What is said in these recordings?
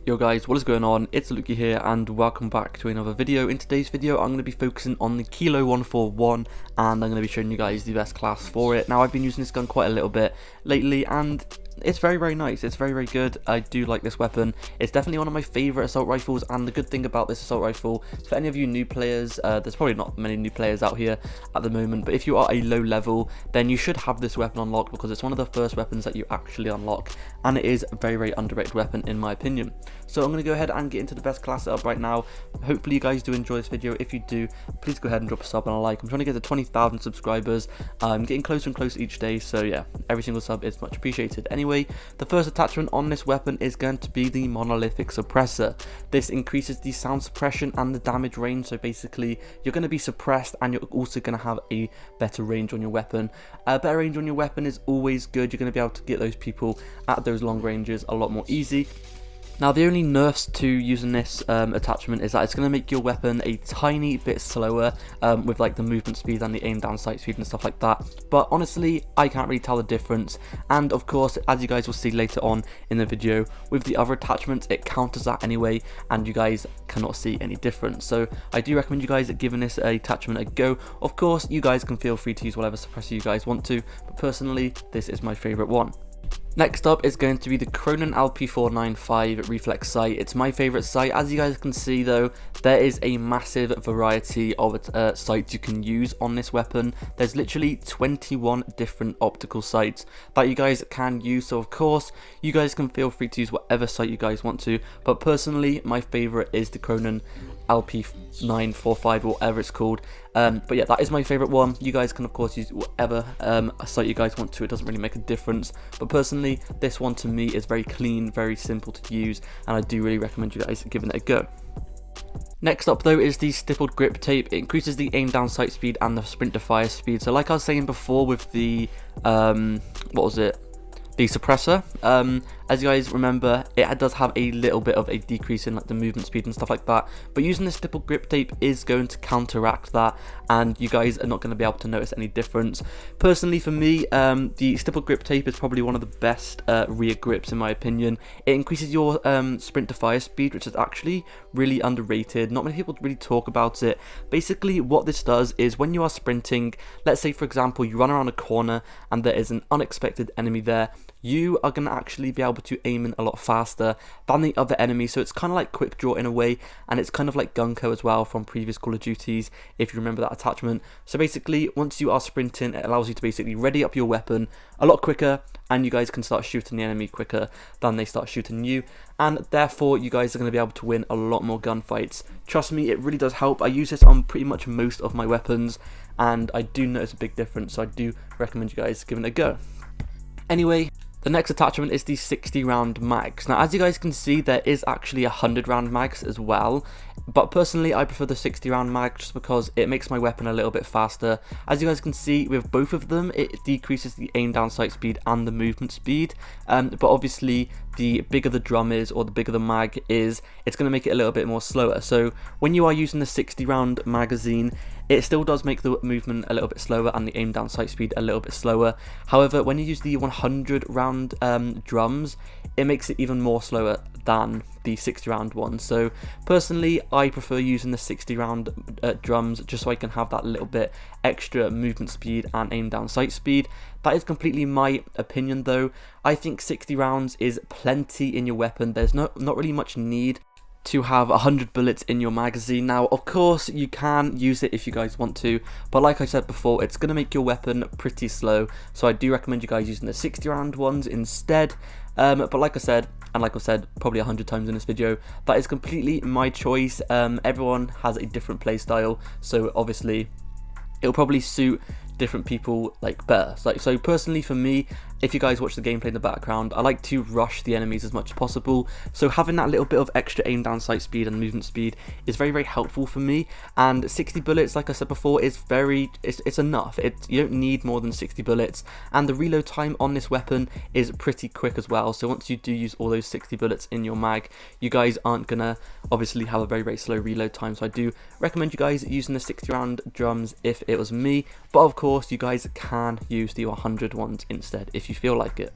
Yo guys, what is going on? It's Luki here and welcome back to another video. In today's video I'm going to be focusing on the Kilo 141 and I'm going to be showing you guys the best class for it. Now I've been using this gun quite a little bit lately and it's very nice. It's very good. I do like this weapon. It's definitely one of my favorite assault rifles, and the good thing about this assault rifle, for any of you new players, there's probably not many new players out here at the moment, but if you are a low level then you should have this weapon unlocked because it's one of the first weapons that you actually unlock, and it is a very underrated weapon in my opinion. So I'm going to go ahead and get into the best class setup right now. Hopefully you guys do enjoy this video. If you do, please go ahead and drop a sub and a like. I'm trying to get to 20,000 subscribers. I'm getting closer and closer each day, so yeah, every single sub is much appreciated. Anyway, the first attachment on this weapon is going to be the monolithic suppressor. This increases the sound suppression and the damage range, so basically you're going to be suppressed and you're also going to have a better range on your weapon. A better range on your weapon is always good. You're going to be able to get those people at those long ranges a lot more easy. Now the only nerfs to using this attachment is that it's going to make your weapon a tiny bit slower with like the movement speed and the aim down sight speed and stuff like that, but honestly I can't really tell the difference, and of course as you guys will see later on in the video with the other attachments it counters that anyway and you guys cannot see any difference. So I do recommend you guys giving this attachment a go. Of course you guys can feel free to use whatever suppressor you guys want to, but personally this is my favourite one. Next up is going to be the Cronin LP495 reflex sight. It's my favourite sight. As you guys can see though, there is a massive variety of sights you can use on this weapon. There's literally 21 different optical sights that you guys can use, so of course you guys can feel free to use whatever sight you guys want to, but personally my favourite is the Cronin LP945 or whatever it's called. But yeah, that is my favourite one. You guys can of course use whatever sight you guys want to. It doesn't really make a difference, but personally this one to me is very clean, very simple to use, and I do really recommend you guys giving it a go. Next up though is the stippled grip tape. It increases the aim down sight speed and the sprint to fire speed. So like I was saying before with the the suppressor, as you guys remember, it does have a little bit of a decrease in like the movement speed and stuff like that, but using the stippled grip tape is going to counteract that and you guys are not going to be able to notice any difference. Personally for me, the stippled grip tape is probably one of the best rear grips in my opinion. It increases your sprint to fire speed, which is actually really underrated. Not many people really talk about it. Basically what this does is when you are sprinting, let's say for example you run around a corner and there is an unexpected enemy there, you are going to actually be able to aim in a lot faster than the other enemy. So it's kind of like quick draw in a way, and it's kind of like Gunko as well from previous Call of Duties if you remember that attachment. So basically once you are sprinting, it allows you to basically ready up your weapon a lot quicker and you guys can start shooting the enemy quicker than they start shooting you, and therefore you guys are going to be able to win a lot more gunfights. Trust me, it really does help. I use this on pretty much most of my weapons and I do notice a big difference, so I do recommend you guys giving it a go. Anyway, the next attachment is the 60 round mags. Now as you guys can see there is actually 100 round mags as well, but personally I prefer the 60 round mag just because it makes my weapon a little bit faster. As you guys can see with both of them it decreases the aim down sight speed and the movement speed, but obviously the bigger the drum is or the bigger the mag is, it's going to make it a little bit more slower. So when you are using the 60 round magazine, it still does make the movement a little bit slower and the aim down sight speed a little bit slower. However, when you use the 100 round drums, it makes it even more slower than the 60 round one. So personally I prefer using the 60 round drums just so I can have that little bit extra movement speed and aim down sight speed. That is completely my opinion though. I think 60 rounds is plenty in your weapon. There's not really much need to have 100 bullets in your magazine. Now of course you can use it if you guys want to, but like I said before, it's going to make your weapon pretty slow, so I do recommend you guys using the 60 round ones instead. But like I said, and like I've said probably 100 times in this video, that is completely my choice. Everyone has a different play style, so obviously it'll probably suit different people like better. So personally for me, if you guys watch the gameplay in the background, I like to rush the enemies as much as possible, so having that little bit of extra aim down sight speed and movement speed is very helpful for me. And 60 bullets, like I said before, is it's enough. You don't need more than 60 bullets, and the reload time on this weapon is pretty quick as well. So once you do use all those 60 bullets in your mag, you guys aren't gonna obviously have a very slow reload time. So I do recommend you guys using the 60 round drums if it was me, but of course you guys can use the 100 ones instead if you feel like it.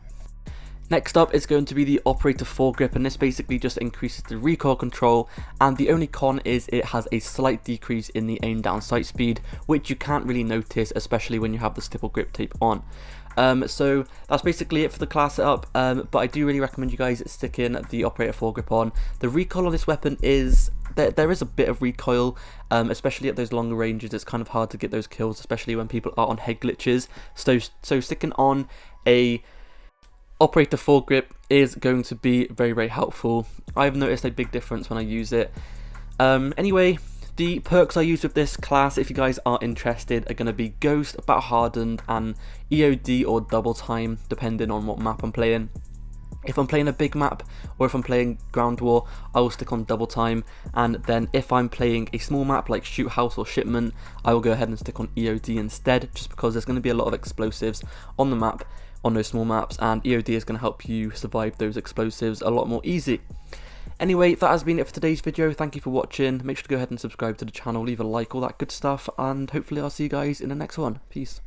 Next up is going to be the operator foregrip, and this basically just increases the recoil control, and the only con is it has a slight decrease in the aim down sight speed, which you can't really notice, especially when you have the stipple grip tape on. So that's basically it for the class setup, but I do really recommend you guys sticking the operator foregrip on. The recoil on this weapon is, there is a bit of recoil, especially at those longer ranges. It's kind of hard to get those kills, especially when people are on head glitches, so sticking on a operator foregrip is going to be very, very helpful. I've noticed a big difference when I use it. Anyway, the perks I use with this class, if you guys are interested, are going to be Ghost, Battle Hardened, and EOD or Double Time, depending on what map I'm playing. If I'm playing a big map, or if I'm playing Ground War, I will stick on Double Time, and then if I'm playing a small map like Shoot House or Shipment, I will go ahead and stick on EOD instead, just because there's going to be a lot of explosives on the map, on those small maps, and EOD is going to help you survive those explosives a lot more easy. Anyway, that has been it for today's video. Thank you for watching. Make sure to go ahead and subscribe to the channel, leave a like, all that good stuff, and hopefully I'll see you guys in the next one. Peace.